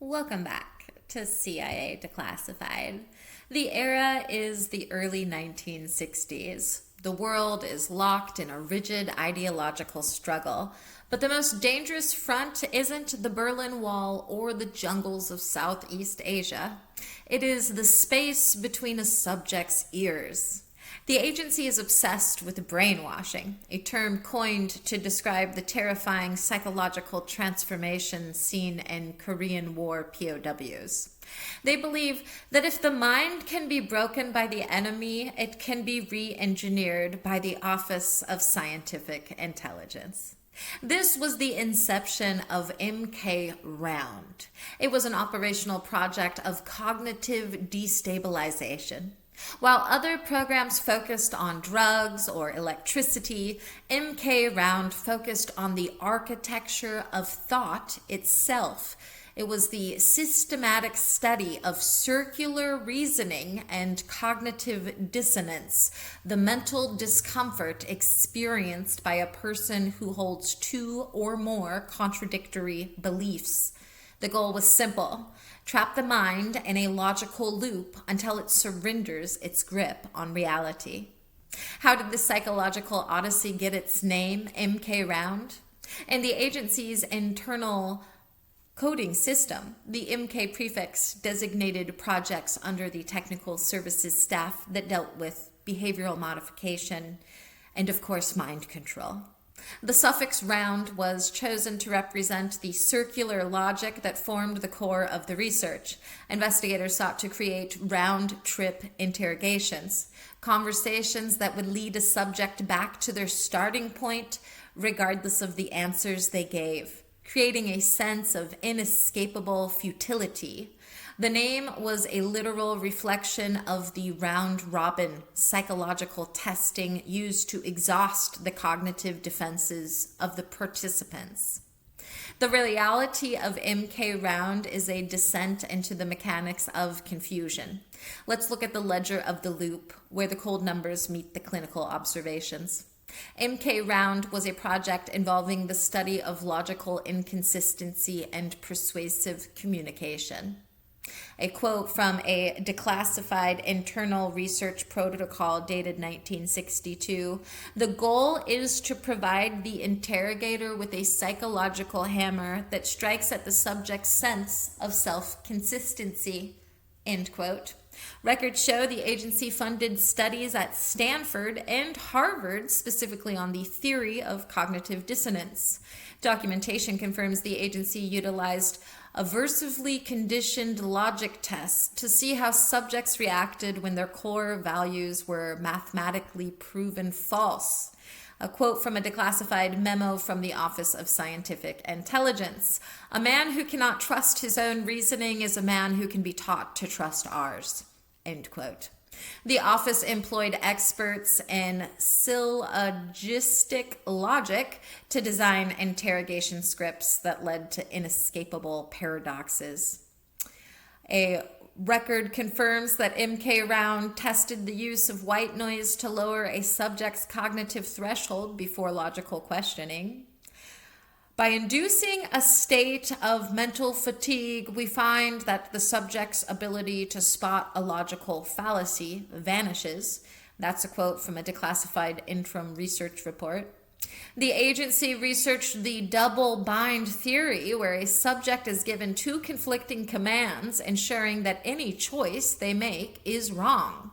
Welcome back to CIA Declassified. The era is the early 1960s. The world is locked in a rigid ideological struggle, but the most dangerous front isn't the Berlin Wall or the jungles of Southeast Asia. It is the space between a subject's ears. The agency is obsessed with brainwashing, a term coined to describe the terrifying psychological transformation seen in Korean War POWs. They believe that if the mind can be broken by the enemy, it can be re-engineered by the Office of Scientific Intelligence. This was the inception of MKROUND. It was an operational project of cognitive destabilization. While other programs focused on drugs or electricity, MKROUND focused on the architecture of thought itself. It was the systematic study of circular reasoning and cognitive dissonance, the mental discomfort experienced by a person who holds two or more contradictory beliefs. The goal was simple: trap the mind in a logical loop until it surrenders its grip on reality. How did the psychological odyssey get its name, MKROUND? In the agency's internal coding system, the MK prefix designated projects under the technical services staff that dealt with behavioral modification and, of course, mind control. The suffix round was chosen to represent the circular logic that formed the core of the research. Investigators sought to create round-trip interrogations, conversations that would lead a subject back to their starting point regardless of the answers they gave, creating a sense of inescapable futility. The name was a literal reflection of the round-robin psychological testing used to exhaust the cognitive defenses of the participants. The reality of MKROUND is a descent into the mechanics of confusion. Let's look at the ledger of the loop, where the cold numbers meet the clinical observations. MKROUND was a project involving the study of logical inconsistency and persuasive communication. A quote from a declassified internal research protocol dated 1962. The goal is to provide the interrogator with a psychological hammer that strikes at the subject's sense of self-consistency. End quote. Records show the agency funded studies at Stanford and Harvard specifically on the theory of cognitive dissonance. Documentation confirms the agency utilized aversively conditioned logic tests to see how subjects reacted when their core values were mathematically proven false. A quote from a declassified memo from the Office of Scientific Intelligence. A man who cannot trust his own reasoning is a man who can be taught to trust ours. End quote. The office employed experts in syllogistic logic to design interrogation scripts that led to inescapable paradoxes. A record confirms that MKROUND tested the use of white noise to lower a subject's cognitive threshold before logical questioning. By inducing a state of mental fatigue, we find that the subject's ability to spot a logical fallacy vanishes. That's a quote from a declassified interim research report. The agency researched the double bind theory, where a subject is given two conflicting commands, ensuring that any choice they make is wrong.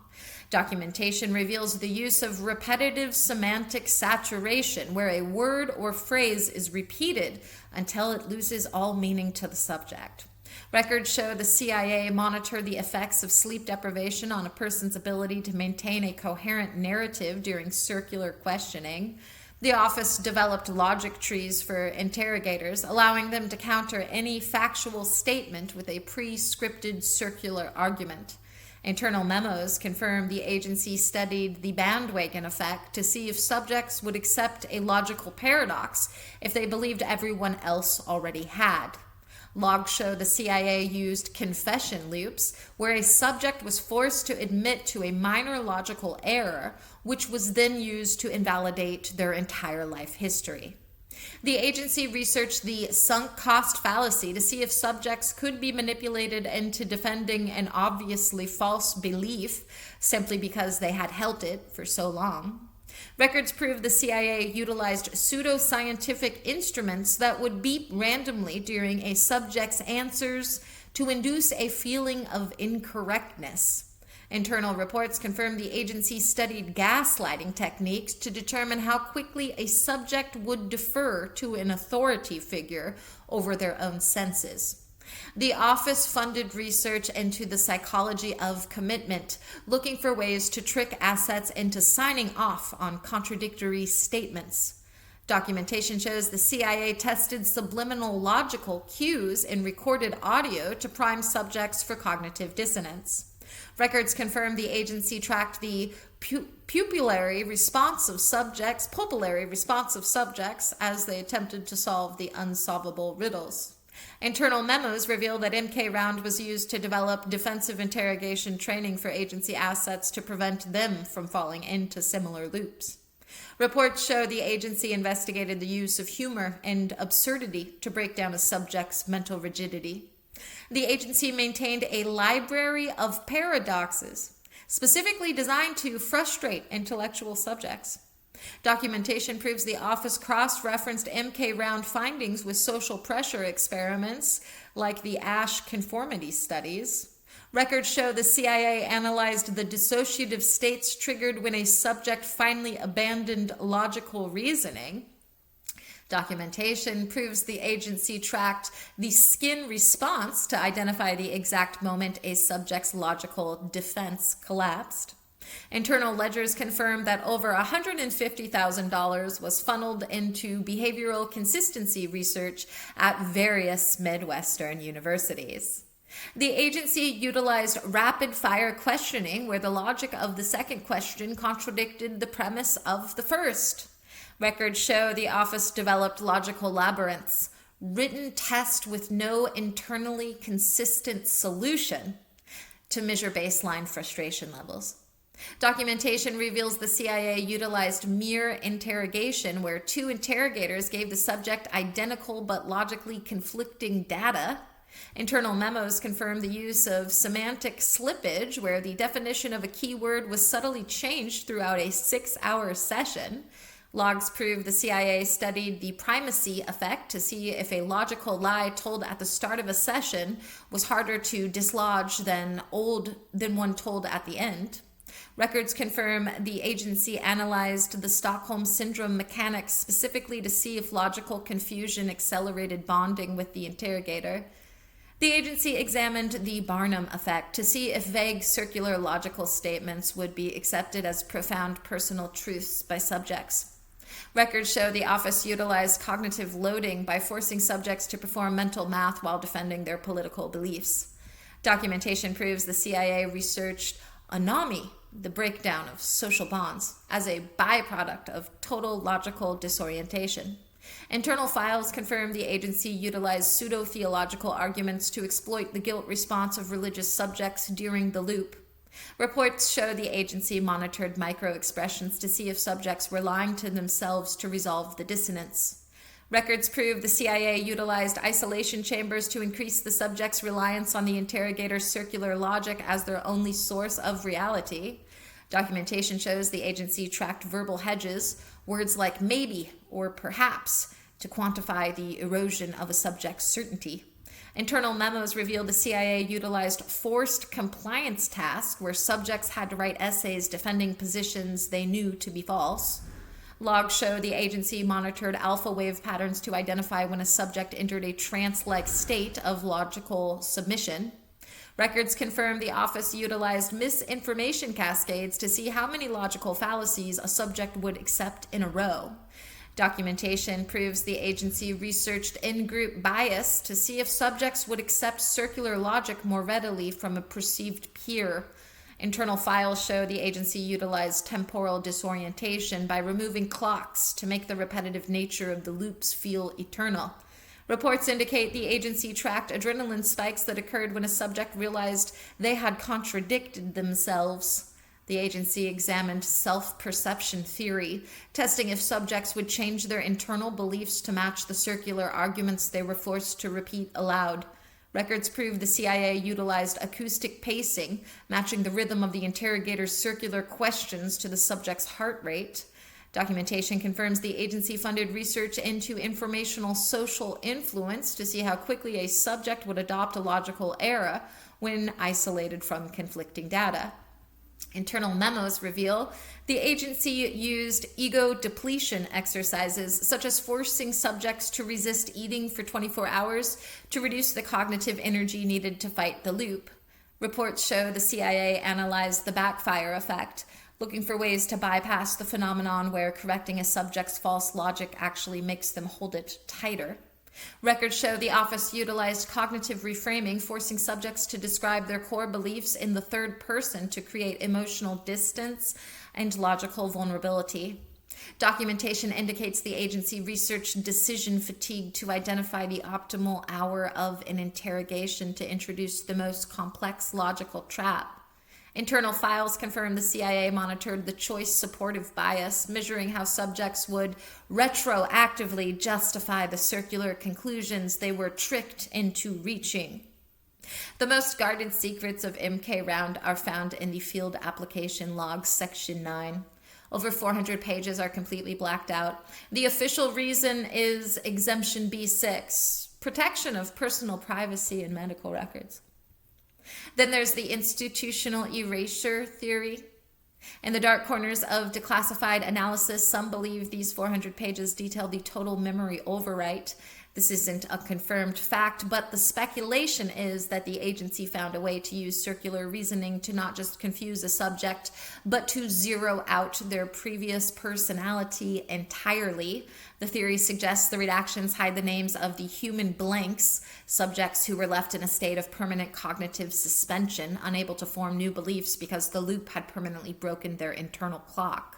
Documentation reveals the use of repetitive semantic saturation, where a word or phrase is repeated until it loses all meaning to the subject. Records show the CIA monitored the effects of sleep deprivation on a person's ability to maintain a coherent narrative during circular questioning. The office developed logic trees for interrogators, allowing them to counter any factual statement with a pre-scripted circular argument. Internal memos confirm the agency studied the bandwagon effect to see if subjects would accept a logical paradox if they believed everyone else already had. Logs show the CIA used confession loops, where a subject was forced to admit to a minor logical error, which was then used to invalidate their entire life history. The agency researched the sunk cost fallacy to see if subjects could be manipulated into defending an obviously false belief simply because they had held it for so long. Records prove the CIA utilized pseudoscientific instruments that would beep randomly during a subject's answers to induce a feeling of incorrectness. Internal reports confirm the agency studied gaslighting techniques to determine how quickly a subject would defer to an authority figure over their own senses. The office funded research into the psychology of commitment, looking for ways to trick assets into signing off on contradictory statements. Documentation shows the CIA tested subliminal logical cues in recorded audio to prime subjects for cognitive dissonance. Records confirm the agency tracked the pupillary response of subjects as they attempted to solve the unsolvable riddles. Internal memos reveal that MKROUND was used to develop defensive interrogation training for agency assets to prevent them from falling into similar loops. Reports show the agency investigated the use of humor and absurdity to break down a subject's mental rigidity. The agency maintained a library of paradoxes, specifically designed to frustrate intellectual subjects. Documentation proves the office cross-referenced MKROUND findings with social pressure experiments like the Asch conformity studies. Records show the CIA analyzed the dissociative states triggered when a subject finally abandoned logical reasoning. Documentation proves the agency tracked the skin response to identify the exact moment a subject's logical defense collapsed. Internal ledgers confirm that over $150,000 was funneled into behavioral consistency research at various Midwestern universities. The agency utilized rapid-fire questioning where the logic of the second question contradicted the premise of the first. Records show the office developed logical labyrinths, written tests with no internally consistent solution to measure baseline frustration levels. Documentation reveals the CIA utilized mere interrogation, where two interrogators gave the subject identical but logically conflicting data. Internal memos confirm the use of semantic slippage, where the definition of a keyword was subtly changed throughout a 6-hour session. Logs prove the CIA studied the primacy effect to see if a logical lie told at the start of a session was harder to dislodge than one told at the end. Records confirm the agency analyzed the Stockholm Syndrome mechanics specifically to see if logical confusion accelerated bonding with the interrogator. The agency examined the Barnum effect to see if vague circular logical statements would be accepted as profound personal truths by subjects. Records show the office utilized cognitive loading by forcing subjects to perform mental math while defending their political beliefs. Documentation proves the CIA researched anomie, the breakdown of social bonds, as a byproduct of total logical disorientation. Internal files confirm the agency utilized pseudo-theological arguments to exploit the guilt response of religious subjects during the loop. Reports show the agency monitored micro-expressions to see if subjects were lying to themselves to resolve the dissonance. Records prove the CIA utilized isolation chambers to increase the subject's reliance on the interrogator's circular logic as their only source of reality. Documentation shows the agency tracked verbal hedges, words like maybe or perhaps, to quantify the erosion of a subject's certainty. Internal memos reveal the CIA utilized forced compliance tasks where subjects had to write essays defending positions they knew to be false. Logs show the agency monitored alpha wave patterns to identify when a subject entered a trance-like state of logical submission. Records confirm the office utilized misinformation cascades to see how many logical fallacies a subject would accept in a row. Documentation proves the agency researched in-group bias to see if subjects would accept circular logic more readily from a perceived peer. Internal files show the agency utilized temporal disorientation by removing clocks to make the repetitive nature of the loops feel eternal. Reports indicate the agency tracked adrenaline spikes that occurred when a subject realized they had contradicted themselves. The agency examined self-perception theory, testing if subjects would change their internal beliefs to match the circular arguments they were forced to repeat aloud. Records prove the CIA utilized acoustic pacing, matching the rhythm of the interrogator's circular questions to the subject's heart rate. Documentation confirms the agency funded research into informational social influence to see how quickly a subject would adopt a logical error when isolated from conflicting data. Internal memos reveal the agency used ego depletion exercises, such as forcing subjects to resist eating for 24 hours to reduce the cognitive energy needed to fight the loop. Reports show the CIA analyzed the backfire effect, looking for ways to bypass the phenomenon where correcting a subject's false logic actually makes them hold it tighter. Records show the office utilized cognitive reframing, forcing subjects to describe their core beliefs in the third person to create emotional distance and logical vulnerability. Documentation indicates the agency researched decision fatigue to identify the optimal hour of an interrogation to introduce the most complex logical trap. Internal files confirm the CIA monitored the choice supportive bias, measuring how subjects would retroactively justify the circular conclusions they were tricked into reaching. The most guarded secrets of MKROUND are found in the Field Application Logs, Section 9. Over 400 pages are completely blacked out. The official reason is Exemption B6, protection of personal privacy and medical records. Then there's the institutional erasure theory. In the dark corners of declassified analysis, some believe these 400 pages detail the total memory overwrite. This isn't a confirmed fact, but the speculation is that the agency found a way to use circular reasoning to not just confuse a subject, but to zero out their previous personality entirely. The theory suggests the redactions hide the names of the human blanks, subjects who were left in a state of permanent cognitive suspension, unable to form new beliefs because the loop had permanently broken their internal clock.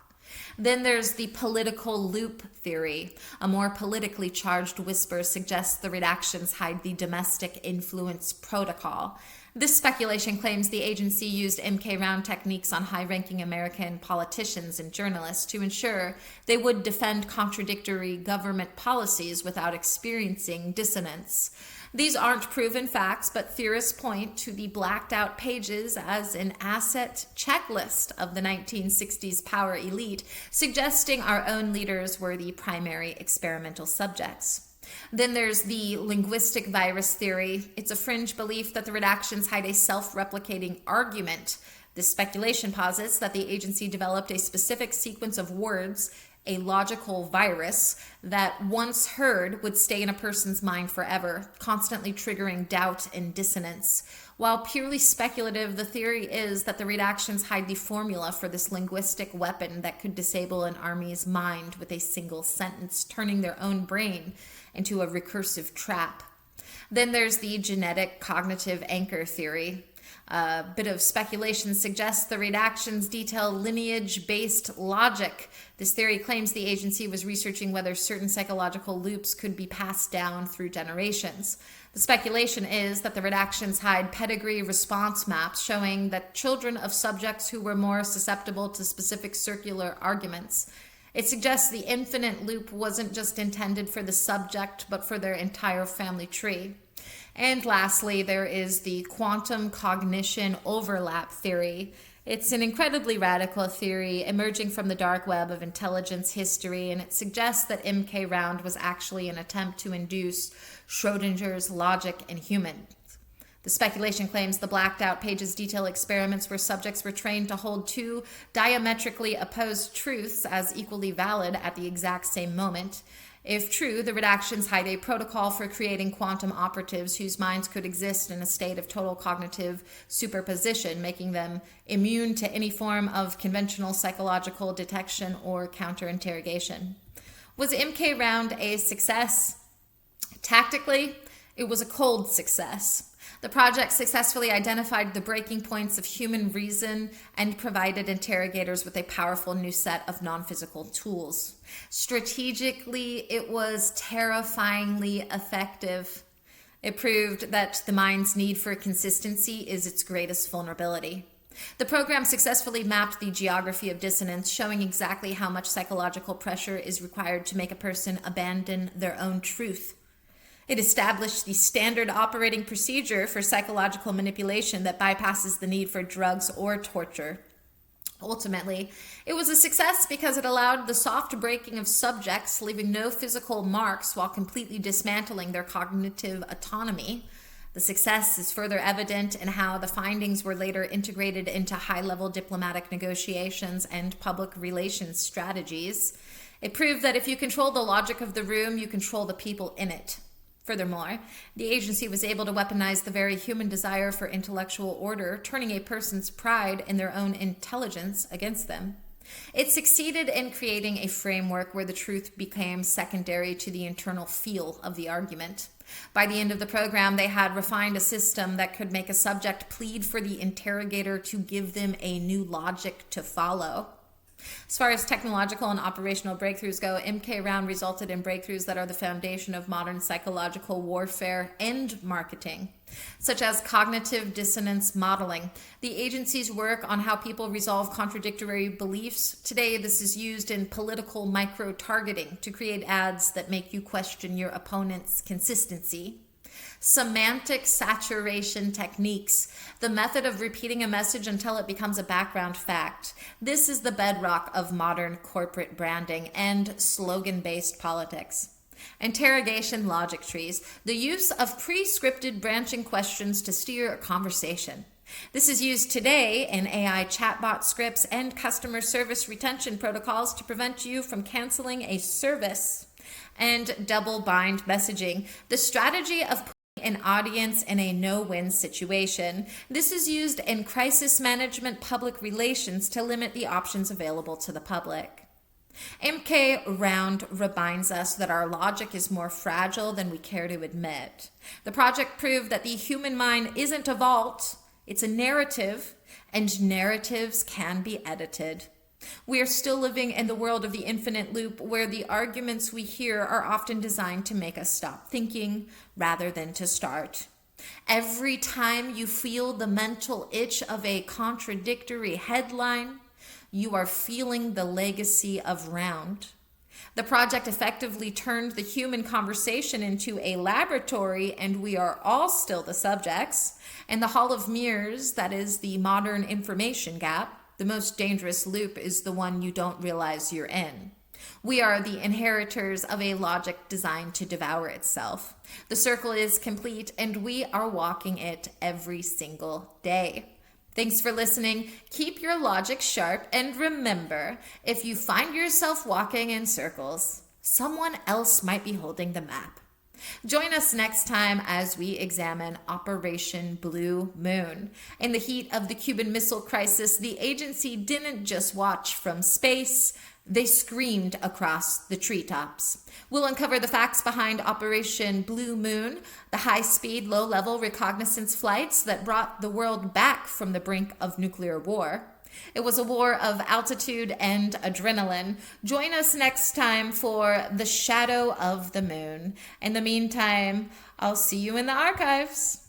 Then there's the political loop theory. A more politically charged whisper suggests the redactions hide the domestic influence protocol. This speculation claims the agency used MKROUND techniques on high-ranking American politicians and journalists to ensure they would defend contradictory government policies without experiencing dissonance. These aren't proven facts, but theorists point to the blacked-out pages as an asset checklist of the 1960s power elite, suggesting our own leaders were the primary experimental subjects. Then there's the linguistic virus theory. It's a fringe belief that the redactions hide a self-replicating argument. This speculation posits that the agency developed a specific sequence of words, a logical virus, that once heard would stay in a person's mind forever, constantly triggering doubt and dissonance. While purely speculative, the theory is that the redactions hide the formula for this linguistic weapon that could disable an army's mind with a single sentence, turning their own brain into a recursive trap. Then there's the genetic cognitive anchor theory. A bit of speculation suggests the redactions detail lineage-based logic. This theory claims the agency was researching whether certain psychological loops could be passed down through generations. The speculation is that the redactions hide pedigree response maps showing that children of subjects who were more susceptible to specific circular arguments. It suggests the infinite loop wasn't just intended for the subject, but for their entire family tree. And lastly, there is the quantum cognition overlap theory. It's an incredibly radical theory emerging from the dark web of intelligence history, and it suggests that MKROUND was actually an attempt to induce Schrodinger's logic in humans. The speculation claims the blacked-out pages detail experiments where subjects were trained to hold two diametrically opposed truths as equally valid at the exact same moment. If true, the redactions hide a protocol for creating quantum operatives whose minds could exist in a state of total cognitive superposition, making them immune to any form of conventional psychological detection or counter-interrogation. Was MKROUND a success? Tactically, it was a cold success. The project successfully identified the breaking points of human reason and provided interrogators with a powerful new set of non-physical tools. Strategically, it was terrifyingly effective. It proved that the mind's need for consistency is its greatest vulnerability. The program successfully mapped the geography of dissonance, showing exactly how much psychological pressure is required to make a person abandon their own truth. It established the standard operating procedure for psychological manipulation that bypasses the need for drugs or torture. Ultimately, it was a success because it allowed the soft breaking of subjects, leaving no physical marks while completely dismantling their cognitive autonomy. The success is further evident in how the findings were later integrated into high-level diplomatic negotiations and public relations strategies. It proved that if you control the logic of the room, you control the people in it. Furthermore, the agency was able to weaponize the very human desire for intellectual order, turning a person's pride in their own intelligence against them. It succeeded in creating a framework where the truth became secondary to the internal feel of the argument. By the end of the program, they had refined a system that could make a subject plead for the interrogator to give them a new logic to follow. As far as technological and operational breakthroughs go, MKROUND resulted in breakthroughs that are the foundation of modern psychological warfare and marketing, such as cognitive dissonance modeling, the agency's work on how people resolve contradictory beliefs. Today, this is used in political micro-targeting to create ads that make you question your opponent's consistency. Semantic saturation techniques, the method of repeating a message until it becomes a background fact. This is the bedrock of modern corporate branding and slogan-based politics. Interrogation logic trees, the use of pre-scripted branching questions to steer a conversation. This is used today in AI chatbot scripts and customer service retention protocols to prevent you from canceling a service. And double bind messaging, the strategy of an audience in a no-win situation. This is used in crisis management public relations to limit the options available to the public. MKROUND reminds us that our logic is more fragile than we care to admit. The project proved that the human mind isn't a vault, it's a narrative, and narratives can be edited. We are still living in the world of the infinite loop, where the arguments we hear are often designed to make us stop thinking rather than to start. Every time you feel the mental itch of a contradictory headline, you are feeling the legacy of Round. The project effectively turned the human conversation into a laboratory, and we are all still the subjects. In the Hall of Mirrors, that is the modern information gap, the most dangerous loop is the one you don't realize you're in. We are the inheritors of a logic designed to devour itself. The circle is complete, and we are walking it every single day. Thanks for listening. Keep your logic sharp, and remember, if you find yourself walking in circles, someone else might be holding the map. Join us next time as we examine Operation Blue Moon. In the heat of the Cuban Missile Crisis, the agency didn't just watch from space, they screamed across the treetops. We'll uncover the facts behind Operation Blue Moon, the high-speed, low-level reconnaissance flights that brought the world back from the brink of nuclear war. It was a war of altitude and adrenaline. Join us next time for The Shadow of the Moon. In the meantime, I'll see you in the archives.